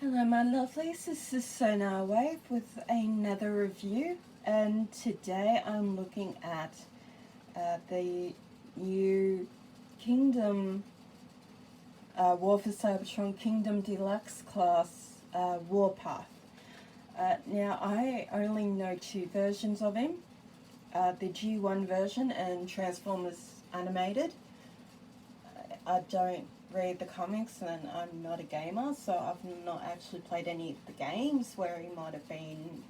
Hello my lovelies, this is Sonar Wave with another review, and today I'm looking at the new Kingdom Warpath Cybertron Kingdom Deluxe class Warpath. Now I only know two versions of him, the G1 version and Transformers Animated. I don't read the comics and I'm not a gamer, so I've not actually played any of the games where he might have been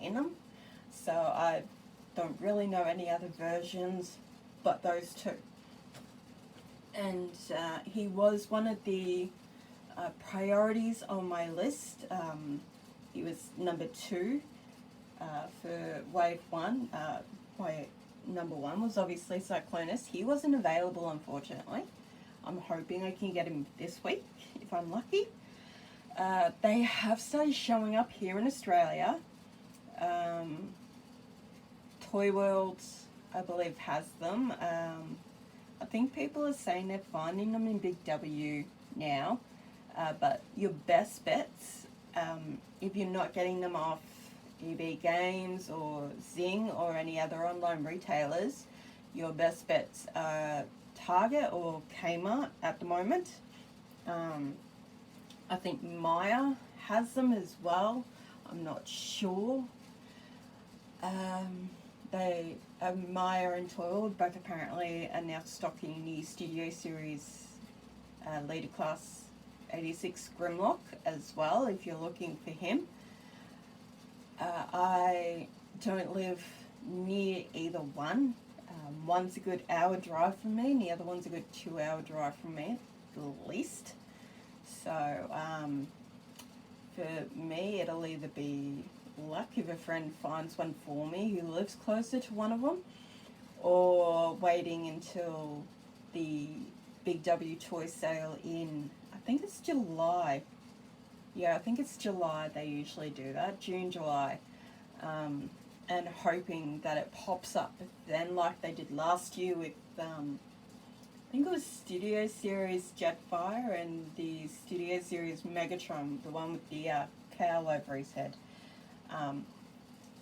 in them. So I don't really know any other versions but those two. And he was one of the priorities on my list. He was number 2 for Wave 1. My number 1 was obviously Cyclonus. He wasn't available, unfortunately. I'm hoping I can get him this week, if I'm lucky. They have started showing up here in Australia. Toy World, I believe, has them. I think people are saying they're finding them in Big W now. But your best bets, if you're not getting them off EB Games or Zing or any other online retailers, your best bets are Target or Kmart at the moment. I think Maya has them as well. I'm not sure. Maya and Toiled both apparently are now stocking the Studio Series Leader Class 86 Grimlock as well, if you're looking for him. I don't live near either one. One's a good hour drive from me and the other one's a good 2-hour drive from me at the least. So for me it'll either be luck if a friend finds one for me who lives closer to one of them, or waiting until the Big W toy sale in, I think it's July. Yeah, I think it's July they usually do that, June, July. And hoping that it pops up then like they did last year with, I think it was Studio Series Jetfire and the Studio Series Megatron, the one with the cowl over his head. And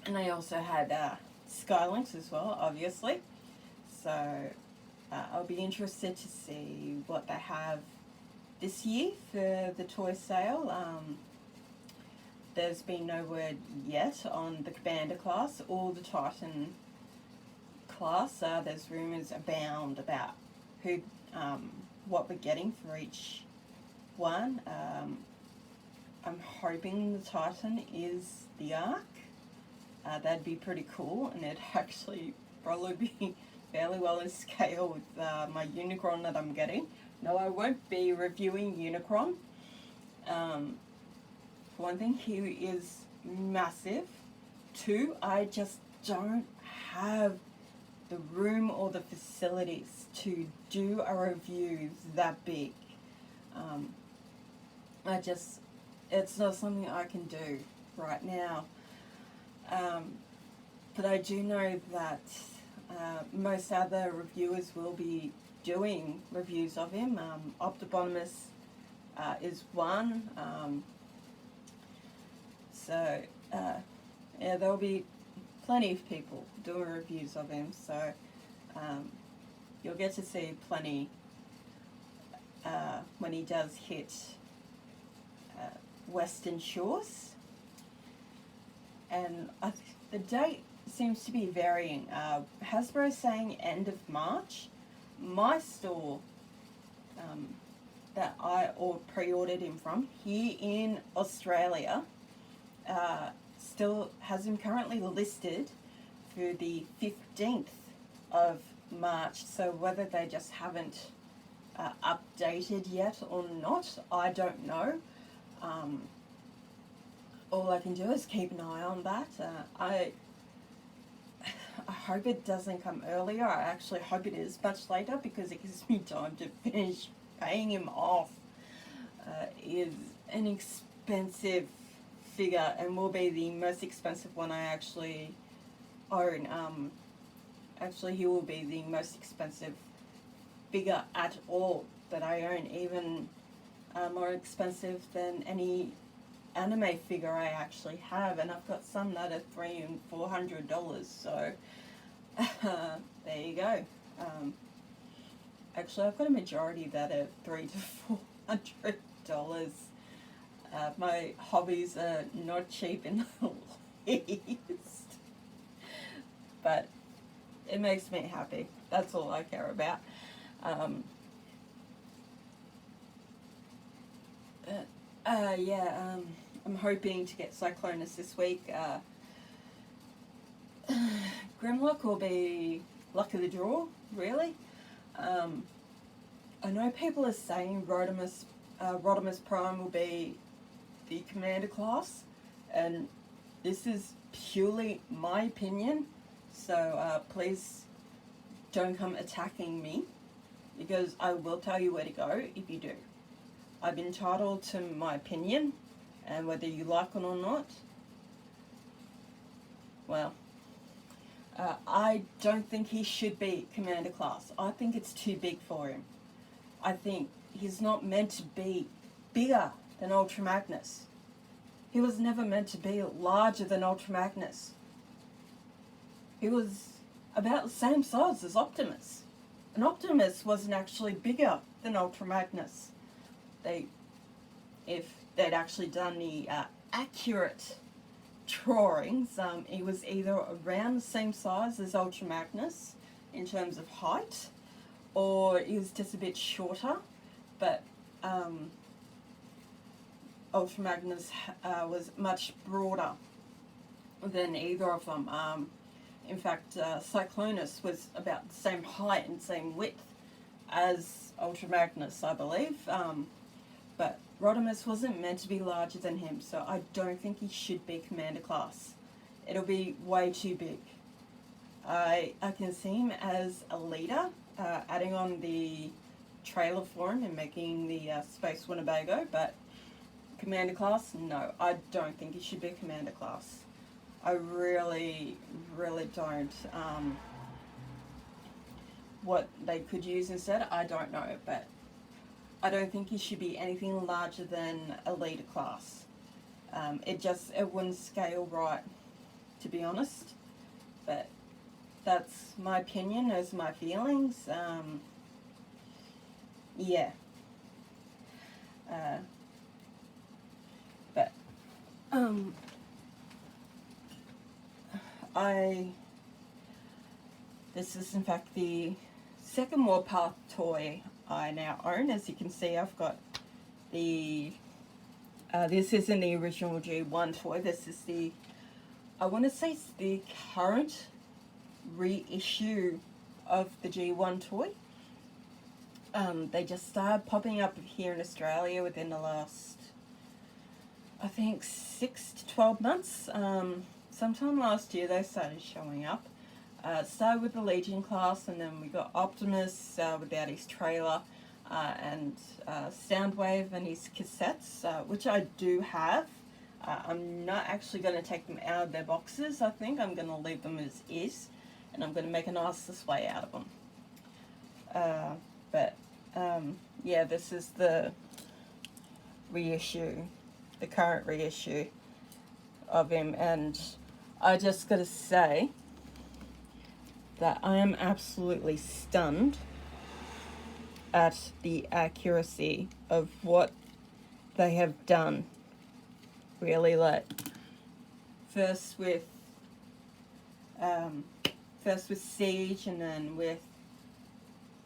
they also had Skylinks as well, obviously. So I'll be interested to see what they have this year for the toy sale. There's been no word yet on the Commander class or the Titan class. There's rumours abound about who, what we're getting for each one. I'm hoping the Titan is the Ark. That'd be pretty cool, and it'd actually probably be fairly well in scale with my Unicron that I'm getting. No, I won't be reviewing Unicron. For one thing, he is massive. 2, I just don't have the room or the facilities to do a review that big. It's not something I can do right now. But I do know that most other reviewers will be doing reviews of him. Optibonomus is one. So yeah, there'll be plenty of people doing reviews of him. So you'll get to see plenty when he does hit Western Shores. And the date seems to be varying. Hasbro saying end of March. My store that I pre-ordered him from here in Australia still has him currently listed for the 15th of March. So whether they just haven't updated yet or not, I don't know. All I can do is keep an eye on that. I hope it doesn't come earlier. I actually hope it is much later because it gives me time to finish paying him off. Is an expensive figure and will be the most expensive one I actually own. Actually, he will be the most expensive figure at all that I own, even more expensive than any anime figure I actually have, and I've got some that are $300 and $400. So there you go. Actually, I've got a majority that are $300 to $400. My hobbies are not cheap in the least, but it makes me happy. That's all I care about. I'm hoping to get Cyclonus this week. Grimlock will be luck of the draw, really. I know people are saying Rodimus Prime will be the commander class, and this is purely my opinion, so please don't come attacking me, because I will tell you where to go if you do. I'm entitled to my opinion, and whether you like it or not, well, I don't think he should be commander class. I think it's too big for him. I think he's not meant to be bigger than Ultra Magnus. He was never meant to be larger than Ultra Magnus. He was about the same size as Optimus. And Optimus wasn't actually bigger than Ultra Magnus. If they'd actually done the accurate drawings, he was either around the same size as Ultra Magnus in terms of height, or he was just a bit shorter, but Ultra Magnus was much broader than either of them. In fact, Cyclonus was about the same height and same width as Ultra Magnus, I believe. But Rodimus wasn't meant to be larger than him, so I don't think he should be commander class. It'll be way too big. I can see him as a leader, adding on the trailer for him and making the Space Winnebago, but commander class, no, I don't think he should be commander class. I really, really don't. What they could use instead, I don't know, but I don't think he should be anything larger than a leader class. It wouldn't scale right, to be honest, but that's my opinion, those are my feelings. Yeah. But this is in fact the second Warpath toy I now own. As you can see, I've got the this isn't the original G1 toy. This is the, I want to say it's the current reissue of the G1 toy. They just started popping up here in Australia within the last, I think, 6 to 12 months. Sometime last year they started showing up. Started with the Legion class, and then we got Optimus without his trailer, and Soundwave and his cassettes, which I do have. I'm not actually going to take them out of their boxes. I think I'm going to leave them as is, and I'm going to make a nice display out of them. Yeah, this is the reissue, the current reissue of him, and I just got to say that I am absolutely stunned at the accuracy of what they have done. Really, like, first with Siege, and then with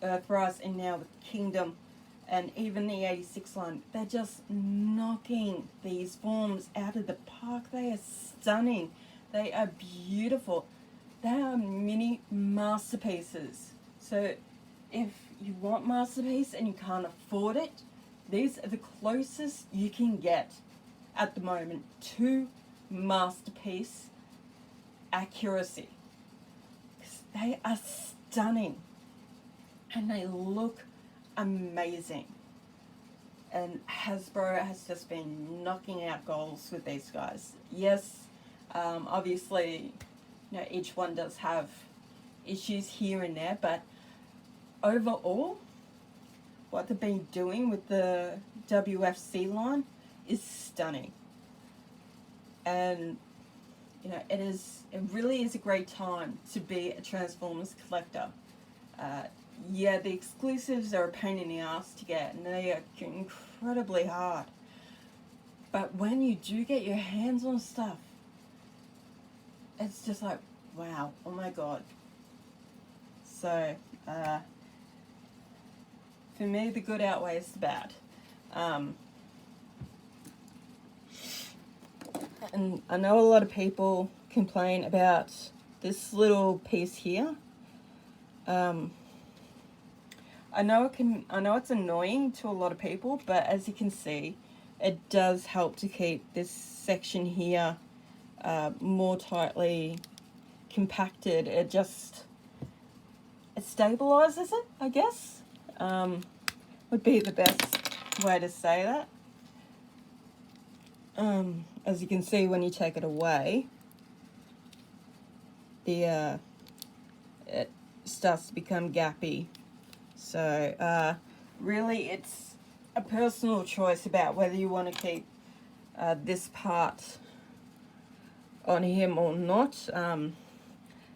Earthrise, and now with Kingdom, and even the 86 line. They're just knocking these forms out of the park. They are stunning. They are beautiful. They are mini masterpieces. So if you want masterpiece and you can't afford it, these are the closest you can get at the moment to masterpiece accuracy. 'Cause they are stunning and they look amazing. And Hasbro has just been knocking out goals with these guys. Yes, obviously, you know, each one does have issues here and there, but overall, what they've been doing with the WFC line is stunning. and you know, it really is a great time to be a Transformers collector. Yeah, the exclusives are a pain in the ass to get, and they are incredibly hard. But when you do get your hands on stuff, it's just like, wow, oh my god. So, for me, the good outweighs the bad. And I know a lot of people complain about this little piece here. I know it's annoying to a lot of people, but as you can see, it does help to keep this section here more tightly compacted. It stabilizes it, I guess, would be the best way to say that. As you can see, when you take it away, it starts to become gappy. So really it's a personal choice about whether you want to keep this part on him or not.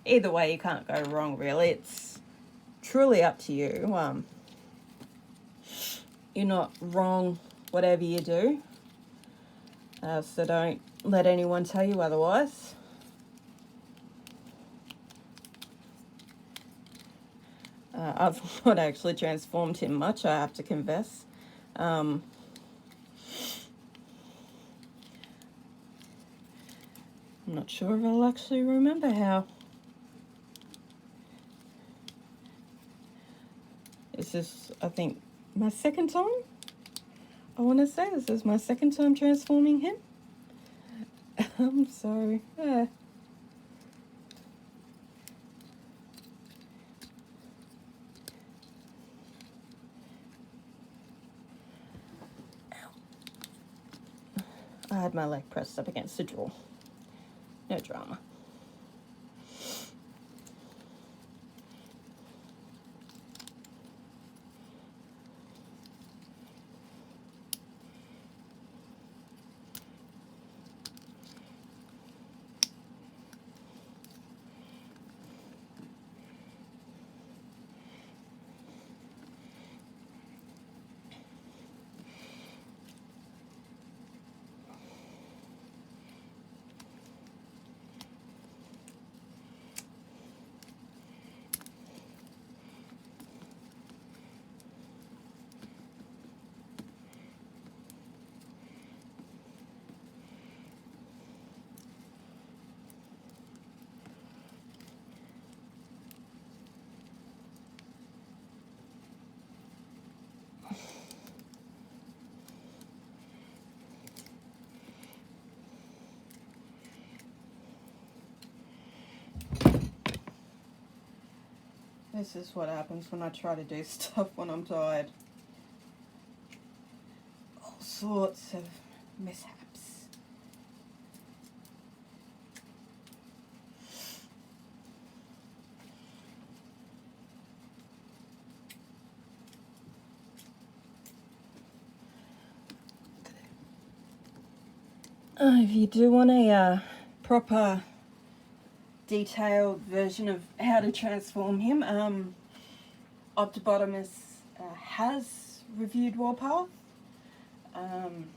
Either way, you can't go wrong, really. It's truly up to you. You're not wrong whatever you do, so don't let anyone tell you otherwise. I've not actually transformed him much, I have to confess. I'm not sure if I'll actually remember how. This is, I think, my second time. I want to say this is my second time transforming him. So, yeah. I had my leg pressed up against the drawer. No drama. This is what happens when I try to do stuff when I'm tired. All sorts of mishaps. If you do want a proper detailed version of how to transform him, Optibotimus has reviewed Warpath, and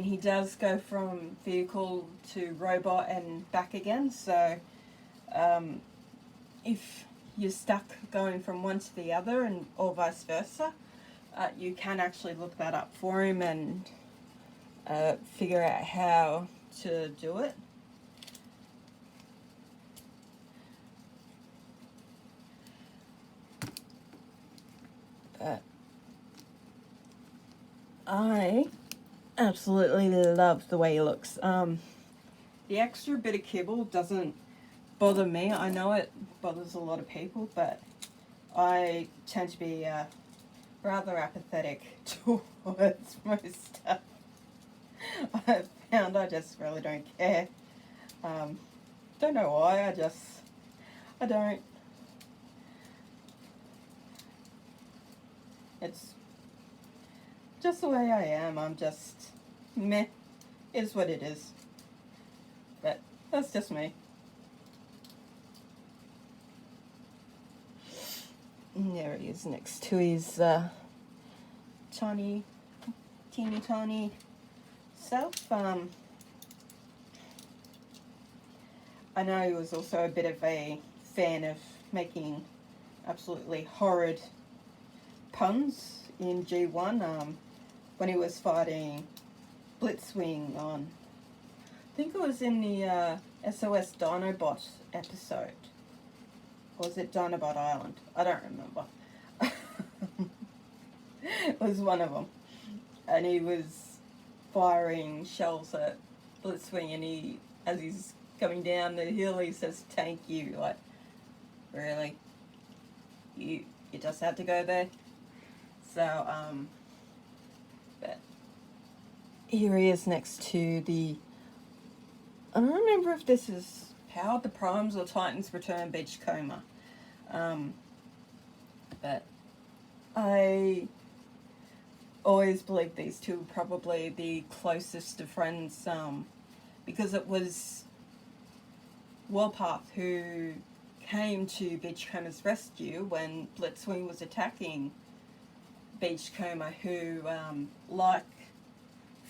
he does go from vehicle to robot and back again, so if you're stuck going from one to the other and or vice versa, you can actually look that up for him and figure out how to do it. I absolutely love the way he looks. The extra bit of kibble doesn't bother me. I know it bothers a lot of people, but I tend to be rather apathetic towards most stuff. I've found I just really don't care. Don't know why, I don't. It's just the way I am. I'm just meh. is what it is. But that's just me. And there he is next to his teeny tiny self. I know he was also a bit of a fan of making absolutely horrid puns in G1 when he was fighting Blitzwing on, I think it was in the SOS Dinobot episode. Or was it Dinobot Island? I don't remember. It was one of them. And he was firing shells at Blitzwing, and he, as he's coming down the hill, he says, "Thank you." Like, really? You just had to go there? So, but here he is next to the, I don't remember if this is Powered the Primes or Titan's Return Beachcomber. But I always believe these two are probably the closest of friends, because it was Warpath who came to Beachcomber's rescue when Blitzwing was attacking Beachcomber, who, like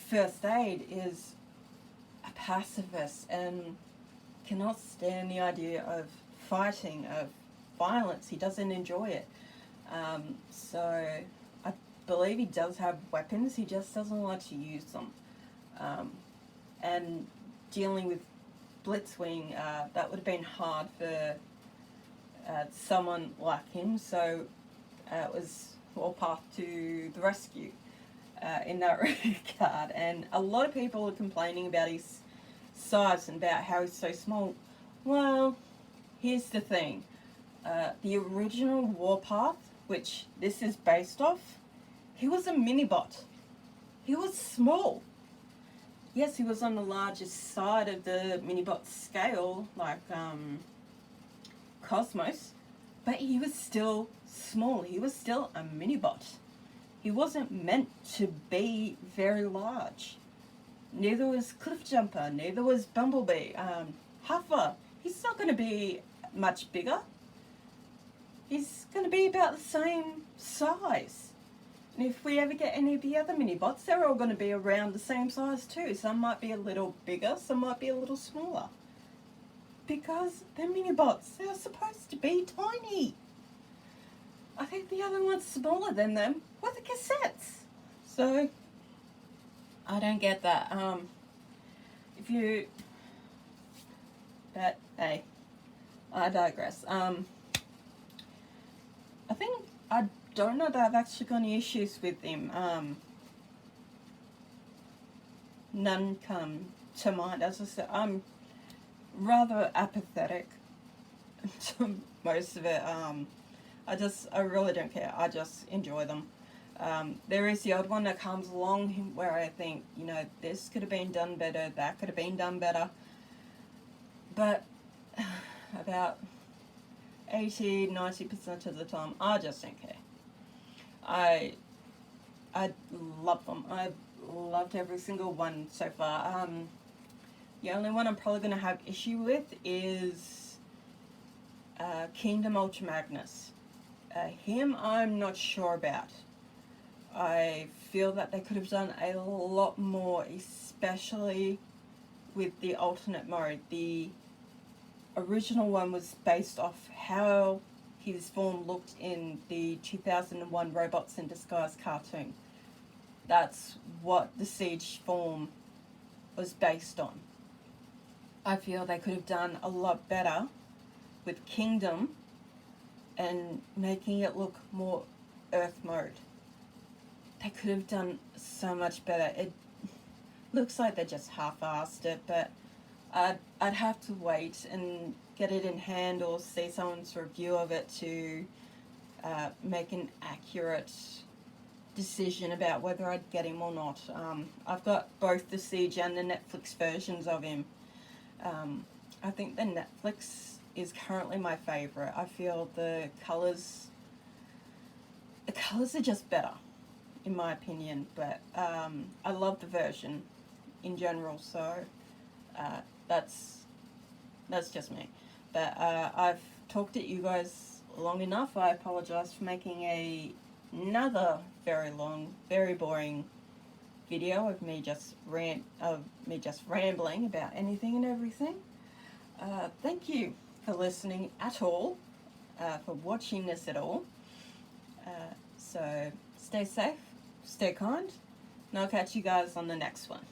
First Aid, is a pacifist and cannot stand the idea of fighting, of violence. He doesn't enjoy it. So I believe he does have weapons, he just doesn't like to use them. And dealing with Blitzwing, that would have been hard for someone like him, so it was Warpath to the rescue in that regard. And a lot of people are complaining about his size and about how he's so small. Well, here's the thing. The original Warpath, which this is based off, he was a mini-bot. He was small. Yes, he was on the largest side of the mini-bot scale, like Cosmos, but he was still small. He was still a mini-bot. He wasn't meant to be very large. Neither was Cliffjumper, neither was Bumblebee. Huffer, he's not going to be much bigger. He's going to be about the same size. And if we ever get any of the other mini-bots, they're all going to be around the same size too. Some might be a little bigger, some might be a little smaller. Because they're mini-bots, they're supposed to be tiny. I think the other ones smaller than them were the cassettes. So, I don't get that. But hey, I digress. I don't know that I've actually got any issues with him. None come to mind. As I said, I'm rather apathetic to most of it. I really don't care. I just enjoy them. There is the odd one that comes along where I think, this could have been done better, that could have been done better. But about 80-90% of the time, I just don't care. I love them. I've loved every single one so far. The only one I'm probably going to have issue with is Kingdom Ultra Magnus. Him, I'm not sure about. I feel that they could have done a lot more, especially with the alternate mode. The original one was based off how his form looked in the 2001 Robots in Disguise cartoon. That's what the Siege form was based on. I feel they could have done a lot better with Kingdom and making it look more Earth mode. They could have done so much better. It looks like they just half-assed it, but I'd have to wait and get it in hand or see someone's review of it to make an accurate decision about whether I'd get him or not. I've got both the Siege and the Netflix versions of him. I think the Netflix is currently my favourite. I feel the colours are just better, in my opinion, but I love the version in general. So that's just me. But I've talked at you guys long enough. I apologize for making another very long, very boring video of me just rambling about anything and everything. Thank you for listening at all, for watching this at all. So stay safe, stay kind, and I'll catch you guys on the next one.